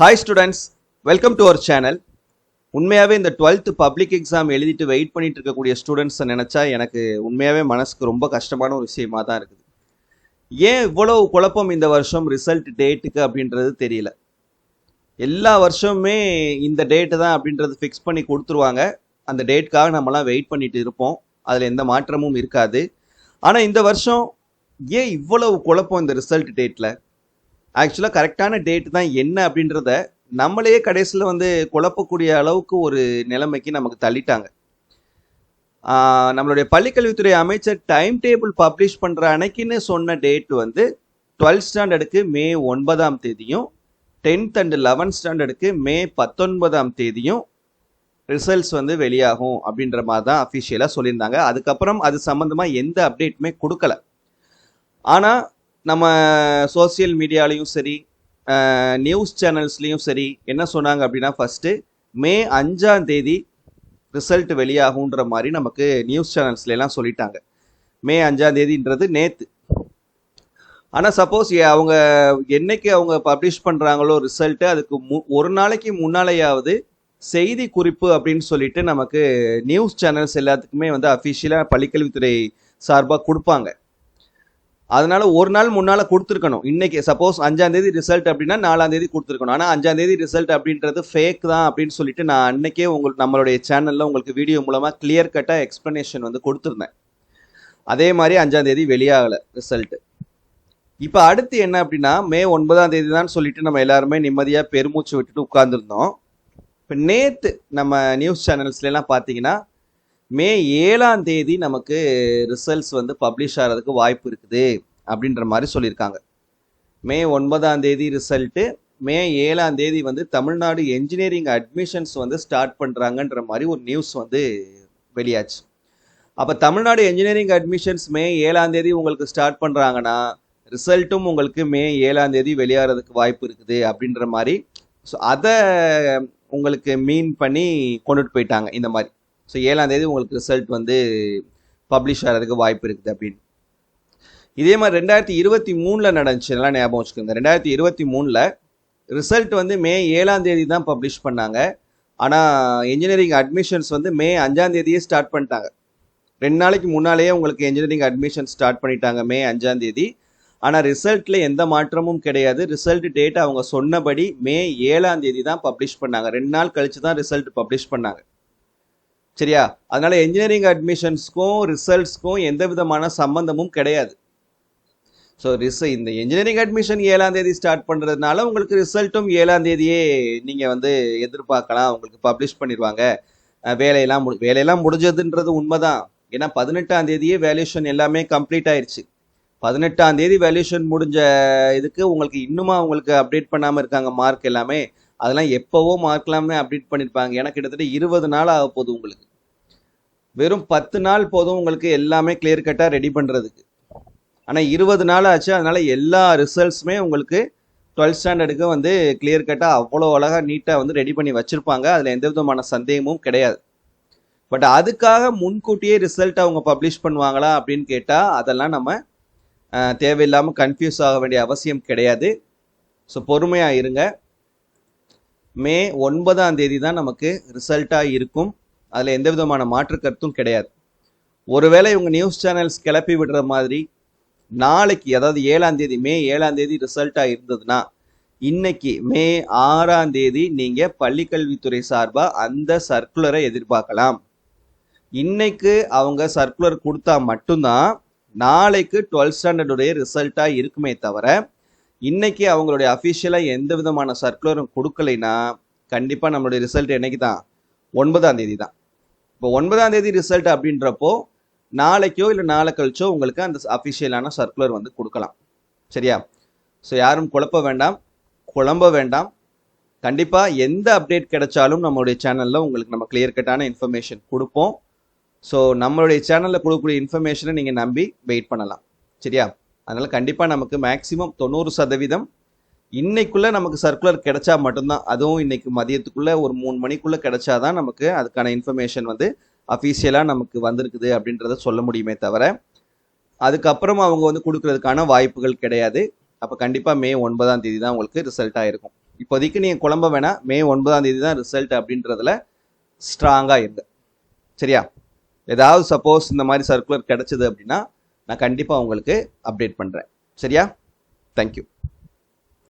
Hi students, welcome to our channel. உண்மையாவே இந்த 12th public exam எழுதிட்டு வெயிட் பண்ணிட்டு இருக்கக்கூடிய ஸ்டூடெண்ட்ஸை நினைச்சா எனக்கு உண்மையாவே மனசுக்கு ரொம்ப கஷ்டமான ஒரு விஷயமா தான் இருக்குது. ஏன் இவ்வளவு குழப்பம் இந்த வருஷம் ரிசல்ட் டேட்டுக்கு அப்படின்றது தெரியல. எல்லா வருஷமுமே இந்த டேட்டு தான் அப்படின்றது ஃபிக்ஸ் பண்ணி கொடுத்துருவாங்க. அந்த டேட்டுக்காக நம்மலாம் வெயிட் பண்ணிட்டு இருப்போம். அதில் எந்த மாற்றமும் இருக்காது. ஆனால் இந்த வருஷம் ஏன் இவ்வளவு குழப்பம் இந்த ரிசல்ட் டேட்டில்? ஆக்சுவலாக கரெக்டான டேட் தான் என்ன அப்படின்றத நம்மளையே கடைசியில் குழப்பக்கூடிய அளவுக்கு ஒரு நிலைமைக்கு நமக்கு தள்ளிட்டாங்க. நம்மளுடைய பள்ளிக்கல்வித்துறை அமைச்சர் டைம் டேபிள் பப்ளிஷ் பண்ணுற அன்னைக்குன்னு சொன்ன டேட் 12th ஸ்டாண்டர்டுக்கு மே 9ஆம் தேதியும் 10th and 11th ஸ்டாண்டர்டுக்கு மே 19ஆம் தேதியும் ரிசல்ட்ஸ் வெளியாகும் அப்படின்ற மாதிரி தான் அஃபிஷியலாக சொல்லியிருந்தாங்க. அதுக்கப்புறம் அது சம்மந்தமாக எந்த அப்டேட்டுமே கொடுக்கல. ஆனால் நம்ம சோசியல் மீடியாலையும் சரி நியூஸ் சேனல்ஸ்லேயும் சரி என்ன சொன்னாங்க அப்படின்னா, ஃபஸ்ட்டு மே 5ஆம் தேதி ரிசல்ட் வெளியாகுன்ற மாதிரி நமக்கு நியூஸ் சேனல்ஸ்லாம் சொல்லிட்டாங்க. மே 5ஆம் தேதின்றது நேற்று. ஆனால் சப்போஸ் அவங்க என்னைக்கு அவங்க பப்ளிஷ் பண்ணுறாங்களோ ரிசல்ட்டு, அதுக்கு ஒரு நாளைக்கு முன்னாலேயாவது செய்தி குறிப்பு அப்படின்னு சொல்லிட்டு நமக்கு நியூஸ் சேனல்ஸ் எல்லாத்துக்குமே அஃபிஷியலாக பள்ளிக்கல்வித்துறை சார்பாக கொடுப்பாங்க. அதனால ஒரு நாள் முன்னால கொடுத்துருக்கணும். இன்னைக்கு சப்போஸ் 5ஆம் தேதி ரிசல்ட் அப்படின்னா 4ஆம் தேதி கொடுத்துருக்கணும். ஆனால் 5ஆம் தேதி ரிசல்ட் அப்படின்றது ஃபேக் தான் அப்படின்னு சொல்லிட்டு நான் அன்னைக்கே நம்மளுடைய சேனலில் உங்களுக்கு வீடியோ மூலமாக கிளியர் கட்டாக எக்ஸ்ப்ளனேஷன் கொடுத்துருந்தேன். அதே மாதிரி 5ஆம் தேதி வெளியாகலை ரிசல்ட்டு. இப்போ அடுத்து என்ன அப்படின்னா, மே 9ஆம் தேதி தான் சொல்லிட்டு நம்ம எல்லாருமே நிம்மதியாக பெருமூச்சு விட்டுட்டு உட்கார்ந்துருந்தோம். இப்போ நேற்று நம்ம நியூஸ் சேனல்ஸ்லாம் பார்த்தீங்கன்னா மே 7ஆம் தேதி நமக்கு ரிசல்ட்ஸ் பப்ளிஷ் ஆகிறதுக்கு வாய்ப்பு இருக்குது அப்படின்ற மாதிரி சொல்லியிருக்காங்க. மே 9ஆம் தேதி ரிசல்ட்டு, மே 7ஆம் தேதி தமிழ்நாடு என்ஜினியரிங் அட்மிஷன்ஸ் ஸ்டார்ட் பண்ணுறாங்கன்ற மாதிரி ஒரு நியூஸ் வெளியாச்சு. அப்போ தமிழ்நாடு என்ஜினியரிங் அட்மிஷன்ஸ் மே 7ஆம் தேதி உங்களுக்கு ஸ்டார்ட் பண்ணுறாங்கன்னா ரிசல்ட்டும் உங்களுக்கு மே 7ஆம் தேதி வெளியாகிறதுக்கு வாய்ப்பு இருக்குது அப்படின்ற மாதிரி. ஸோ அதை உங்களுக்கு மீன் பண்ணி கொண்டுட்டு போயிட்டாங்க இந்த மாதிரி. ஸோ 7ஆம் தேதி உங்களுக்கு ரிசல்ட் பப்ளிஷ் ஆகிறதுக்கு வாய்ப்பு இருக்குது அப்படின்னு. இதே மாதிரி 2023 நடந்துச்சு, எல்லாம் ஞாபகம் வச்சுக்கோங்க. 2023 ரிசல்ட் மே 7ஆம் தேதி தான் பப்ளிஷ் பண்ணாங்க. ஆனால் என்ஜினியரிங் அட்மிஷன்ஸ் மே 5ஆம் தேதியே ஸ்டார்ட் பண்ணிட்டாங்க. 2 நாளைக்கு முன்னாலேயே உங்களுக்கு என்ஜினியரிங் அட்மிஷன் ஸ்டார்ட் பண்ணிட்டாங்க மே 5ஆம் தேதி. ஆனால் ரிசல்ட்டில் எந்த மாற்றமும் கிடையாது. ரிசல்ட் டேட் அவங்க சொன்னபடி மே 7ஆம் தேதி தான் பப்ளிஷ் பண்ணாங்க. 2 நாள் கழிச்சு தான் ரிசல்ட் பப்ளிஷ் பண்ணாங்க. சரியா? அதனால என்ஜினியரிங் அட்மிஷன்ஸ்க்கும் ரிசல்ட்ஸ்க்கும் எந்த விதமான சம்பந்தமும் கிடையாது. ஸோ இந்த என்ஜினியரிங் அட்மிஷன் 7ஆம் தேதி ஸ்டார்ட் பண்ணுறதுனால உங்களுக்கு ரிசல்ட்டும் 7ஆம் தேதியே நீங்கள் எதிர்பார்க்கலாம். உங்களுக்கு பப்ளிஷ் பண்ணிடுவாங்க. வேலையெல்லாம் முடிஞ்சதுன்றது உண்மைதான். ஏன்னா 18ஆம் தேதியே வேல்யூஷன் எல்லாமே கம்ப்ளீட் ஆயிடுச்சு. 18ஆம் தேதி வேல்யூஷன் முடிஞ்ச இதுக்கு உங்களுக்கு இன்னுமா உங்களுக்கு அப்டேட் பண்ணாமல் இருக்காங்க மார்க் எல்லாமே. அதெல்லாம் எப்போவோ மார்க்லாமே அப்டேட் பண்ணியிருப்பாங்க. ஏன்னா கிட்டத்தட்ட 20 நாள் ஆக போகுது. உங்களுக்கு வெறும் 10 நாள் போதும் உங்களுக்கு எல்லாமே கிளியர் கட்டாக ரெடி பண்ணுறதுக்கு. ஆனால் 20 நாள் ஆச்சு. அதனால எல்லா ரிசல்ட்ஸுமே உங்களுக்கு 12th ஸ்டாண்டர்டுக்கு கிளியர் கட்டாக அவ்வளோ அழகாக நீட்டாக ரெடி பண்ணி வச்சுருப்பாங்க. அதில் எந்த விதமான சந்தேகமும் கிடையாது. பட் அதுக்காக முன்கூட்டியே ரிசல்ட் அவங்க பப்ளிஷ் பண்ணுவாங்களா அப்படின்னு கேட்டால் அதெல்லாம் நம்ம தேவையில்லாமல் கன்ஃபியூஸ் ஆக வேண்டிய அவசியம் கிடையாது. ஸோ பொறுமையாக இருங்க. மே 9ஆம் தேதி தான் நமக்கு ரிசல்ட்டாக இருக்கும். அதில் எந்த விதமான மாற்று கருத்தும் கிடையாது. ஒருவேளை இவங்க நியூஸ் சேனல்ஸ் கிளப்பி விடுற மாதிரி நாளைக்கு, அதாவது 7ஆம் தேதி மே 7ஆம் தேதி ரிசல்ட்டாக இருந்ததுன்னா இன்னைக்கு மே 6ஆம் தேதி நீங்கள் பள்ளிக்கல்வித்துறை சார்பாக அந்த சர்க்குலரை எதிர்பார்க்கலாம். இன்னைக்கு அவங்க சர்க்குலர் கொடுத்தா மட்டும்தான் நாளைக்கு 12th ஸ்டாண்டர்டுடைய ரிசல்ட்டாக இருக்குமே தவிர, இன்னைக்கு அவங்களுடைய அஃபிஷியலாக எந்த விதமான சர்க்குலரும் கொடுக்கலைன்னா கண்டிப்பாக நம்மளுடைய ரிசல்ட் என்னைக்கு தான்? 9ஆம் தேதி தான். இப்போ 9ஆம் தேதி ரிசல்ட் அப்படின்றப்போ நாளைக்கோ இல்லை நாளை கழிச்சோ உங்களுக்கு அந்த அஃபிஷியலான சர்க்குலர் கொடுக்கலாம். சரியா? ஸோ யாரும் குழம்ப வேண்டாம். கண்டிப்பாக எந்த அப்டேட் கிடைச்சாலும் நம்மளுடைய சேனலில் உங்களுக்கு நம்ம கிளியர் கட்டான இன்ஃபர்மேஷன் கொடுப்போம். ஸோ நம்மளுடைய சேனலில் கொடுக்கக்கூடிய இன்ஃபர்மேஷனை நீங்கள் நம்பி வெயிட் பண்ணலாம். சரியா? அதனால் கண்டிப்பாக நமக்கு மேக்ஸிமம் 90% இன்னைக்குள்ளே நமக்கு சர்க்குலர் கிடைச்சா மட்டும்தான். அதுவும் இன்னைக்கு மதியத்துக்குள்ளே ஒரு 3 மணிக்குள்ளே கிடைச்சாதான் நமக்கு அதுக்கான இன்ஃபர்மேஷன் அஃபீஷியலாக நமக்கு வந்திருக்குது அப்படின்றத சொல்ல முடியுமே தவிர, அதுக்கப்புறம் அவங்க கொடுக்கறதுக்கான வாய்ப்புகள் கிடையாது. அப்போ கண்டிப்பாக மே 9ஆம் தேதி தான் உங்களுக்கு ரிசல்ட்டாக இருக்கும். இப்போதைக்கு நீங்கள் குழம்ப வேணாம், மே 9ஆம் தேதி தான் ரிசல்ட் அப்படின்றதுல ஸ்ட்ராங்காக இருங்க. சரியா? ஏதாவது சப்போஸ் இந்த மாதிரி சர்க்குலர் கிடைச்சது அப்படின்னா நான் கண்டிப்பாக உங்களுக்கு அப்டேட் பண்ணுறேன். சரியா? தேங்க்யூ.